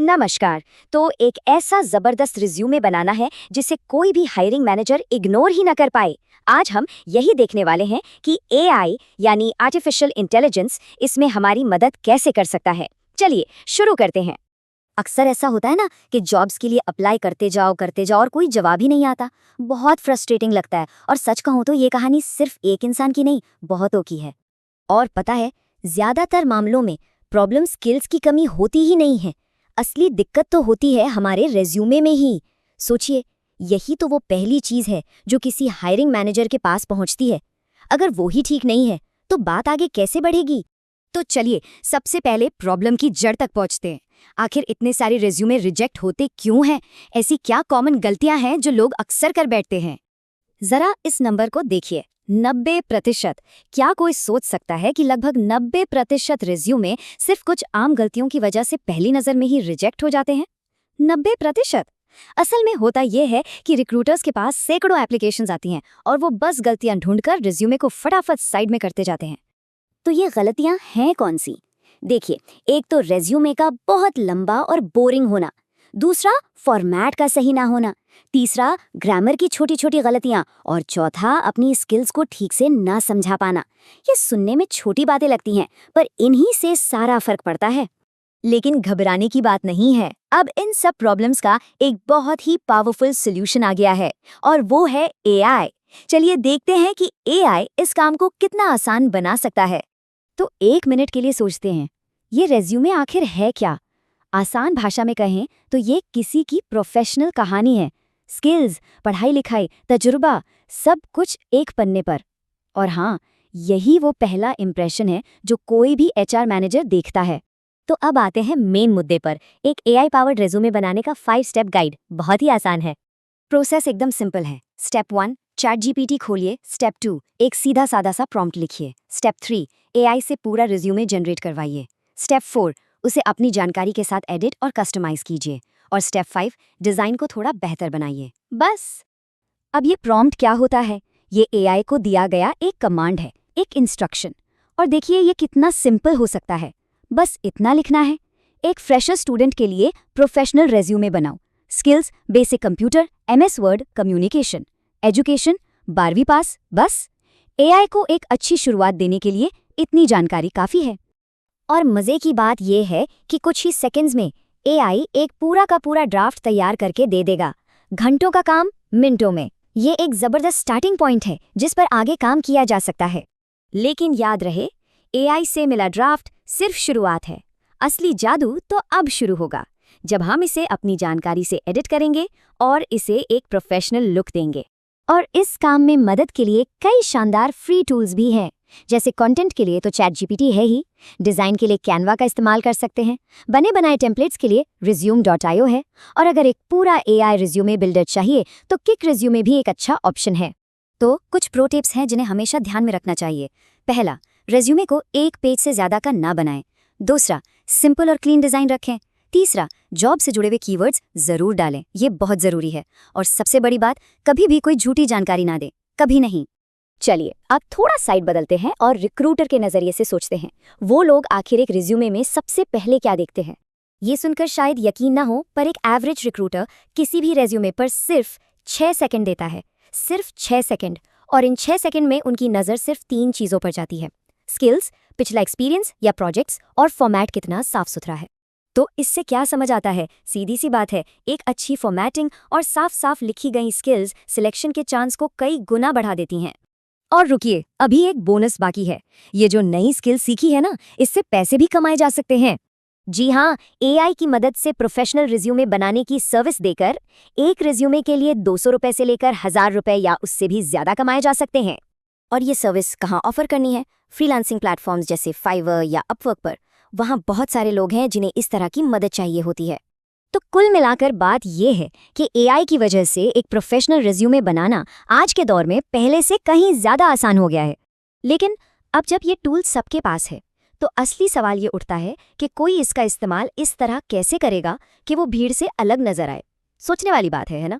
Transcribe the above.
नमस्कार। तो एक ऐसा जबरदस्त रिज्यूमे बनाना है जिसे कोई भी हायरिंग मैनेजर इग्नोर ही ना कर पाए। आज हम यही देखने वाले हैं कि एआई यानी आर्टिफिशियल इंटेलिजेंस इसमें हमारी मदद कैसे कर सकता है। चलिए शुरू करते हैं। अक्सर ऐसा होता है ना कि जॉब्स के लिए अप्लाई करते जाओ और कोई जवाब ही नहीं आता। बहुत फ्रस्ट्रेटिंग लगता है। और सच कहूँ तो ये कहानी सिर्फ एक इंसान की नहीं, बहुतों की है। और पता है, ज्यादातर मामलों में प्रॉब्लम स्किल्स की कमी होती ही नहीं है। असली दिक्कत तो होती है हमारे रेज्यूमे में ही। सोचिए, यही तो वो पहली चीज है जो किसी हायरिंग मैनेजर के पास पहुंचती है। अगर वो ही ठीक नहीं है तो बात आगे कैसे बढ़ेगी। तो चलिए सबसे पहले प्रॉब्लम की जड़ तक पहुंचते हैं। आखिर इतने सारे रेज्यूमे रिजेक्ट होते क्यों हैं? ऐसी क्या कॉमन गलतियां हैं जो लोग अक्सर कर बैठते हैं? जरा इस नंबर को देखिए, 90%। क्या कोई सोच सकता है कि लगभग 90% रिज्यूमे सिर्फ कुछ आम गलतियों की वजह से पहली नजर में ही रिजेक्ट हो जाते हैं? 90%। असल में होता यह है कि रिक्रूटर्स के पास सैकड़ों एप्लीकेशंस आती हैं और वो बस गलतियां ढूंढकर रिज्यूमे को फटाफट साइड में करते जाते हैं। तो ये गलतियां हैं कौन सी? देखिए, एक तो रेज्यूमे का बहुत लंबा और बोरिंग होना, दूसरा फॉर्मेट का सही ना होना, तीसरा ग्रामर की छोटी छोटी गलतियां, और चौथा अपनी स्किल्स को ठीक से ना समझा पाना। ये सुनने में छोटी बातें लगती हैं, पर इन्हीं से सारा फर्क पड़ता है। लेकिन घबराने की बात नहीं है। अब इन सब प्रॉब्लम्स का एक बहुत ही पावरफुल सॉल्यूशन आ गया है, और वो है एआई। चलिए देखते हैं कि एआई इस काम को कितना आसान बना सकता है। तो एक मिनट के लिए सोचते हैं, ये रेज्यूमे आखिर है क्या? आसान भाषा में कहें तो ये किसी की प्रोफेशनल कहानी है। स्किल्स, पढ़ाई लिखाई, तजुर्बा, सब कुछ एक पन्ने पर। और हाँ, यही वो पहला इंप्रेशन है जो कोई भी एचआर मैनेजर देखता है। तो अब आते हैं मेन मुद्दे पर। एक एआई पावर्ड रेज्यूमे बनाने का 5 स्टेप गाइड बहुत ही आसान है। प्रोसेस एकदम सिंपल है। स्टेप 1, ChatGPT खोलिए। स्टेप 2, एक सीधा सादा सा प्रॉम्प्ट लिखिए। स्टेप 3, एआई से पूरा रिज्यूमे जनरेट करवाइए। स्टेप 4, उसे अपनी जानकारी के साथ एडिट और कस्टमाइज कीजिए। और स्टेप 5, डिजाइन को थोड़ा बेहतर बनाइए। बस। अब ये प्रॉम्प्ट क्या होता है? ये एआई को दिया गया एक कमांड है, एक इंस्ट्रक्शन। और देखिए ये कितना सिंपल हो सकता है। बस इतना लिखना है, एक फ्रेशर स्टूडेंट के लिए प्रोफेशनल रेज्यूमे बनाओ। Skills, basic computer, MS word, communication. Education, 12वीं पास। बस। एआई को एक अच्छी शुरुआत देने के लिए इतनी जानकारी काफ़ी है। और मज़े की बात यह है कि कुछ ही सेकंड्स में एआई एक पूरा का पूरा ड्राफ्ट तैयार करके दे देगा। घंटों का काम मिनटों में। ये एक ज़बरदस्त स्टार्टिंग पॉइंट है जिस पर आगे काम किया जा सकता है। लेकिन याद रहे, एआई से मिला ड्राफ्ट सिर्फ शुरुआत है। असली जादू तो अब शुरू होगा, जब हम इसे अपनी जानकारी से एडिट करेंगे और इसे एक प्रोफेशनल लुक देंगे। और इस काम में मदद के लिए कई शानदार फ्री टूल्स भी हैं। जैसे कंटेंट के लिए तो ChatGPT है ही, डिज़ाइन के लिए कैनवा का इस्तेमाल कर सकते हैं, बने बनाए टेम्पलेट्स के लिए resume.io है, और अगर एक पूरा एआई रिज्यूमे बिल्डर चाहिए तो किक रिज्यूमे भी एक अच्छा ऑप्शन है। तो कुछ प्रो टिप्स हैं जिन्हें हमेशा ध्यान में रखना चाहिए। पहला, रेज्यूमे को एक पेज से ज़्यादा का ना बनाएं। दूसरा, सिंपल और क्लीन डिज़ाइन रखें। तीसरा, जॉब से जुड़े हुए कीवर्ड्स ज़रूर डालें, ये बहुत ज़रूरी है। और सबसे बड़ी बात, कभी भी कोई झूठी जानकारी ना दें, कभी नहीं। चलिए अब थोड़ा साइड बदलते हैं और रिक्रूटर के नज़रिए से सोचते हैं। वो लोग आखिर एक रिज्यूमे में सबसे पहले क्या देखते हैं? ये सुनकर शायद यकीन ना हो, पर एक एवरेज रिक्रूटर किसी भी रेज्यूमे पर सिर्फ 6 सेकंड देता है। सिर्फ 6 सेकंड। और इन 6 सेकंड में उनकी नज़र सिर्फ 3 चीज़ों पर जाती है: स्किल्स, पिछला एक्सपीरियंस या प्रोजेक्ट्स, और फॉर्मेट कितना साफ सुथरा है। तो इससे क्या समझ आता है? सीधी सी बात है, एक अच्छी फॉर्मेटिंग और साफ साफ लिखी गई स्किल्स सिलेक्शन के चांस को कई गुना बढ़ा देती हैं। और रुकिए, अभी एक बोनस बाकी है। ये जो नई स्किल सीखी है ना, इससे पैसे भी कमाए जा सकते हैं। जी हाँ, एआई की मदद से प्रोफेशनल रिज्यूमे बनाने की सर्विस देकर एक रिज्यूमे के लिए 200 रुपए से लेकर 1000 रुपए या उससे भी ज्यादा कमाए जा सकते हैं। और ये सर्विस कहाँ ऑफर करनी है? फ्रीलांसिंग प्लेटफॉर्म्स जैसे फाइवर या अपवर्क पर। वहाँ बहुत सारे लोग हैं जिन्हें इस तरह की मदद चाहिए होती है। तो कुल मिलाकर बात यह है कि एआई की वजह से एक प्रोफेशनल रिज्यूमे बनाना आज के दौर में पहले से कहीं ज़्यादा आसान हो गया है। लेकिन अब जब ये टूल सबके पास है तो असली सवाल ये उठता है कि कोई इसका इस्तेमाल इस तरह कैसे करेगा कि वो भीड़ से अलग नजर आए। सोचने वाली बात है ना?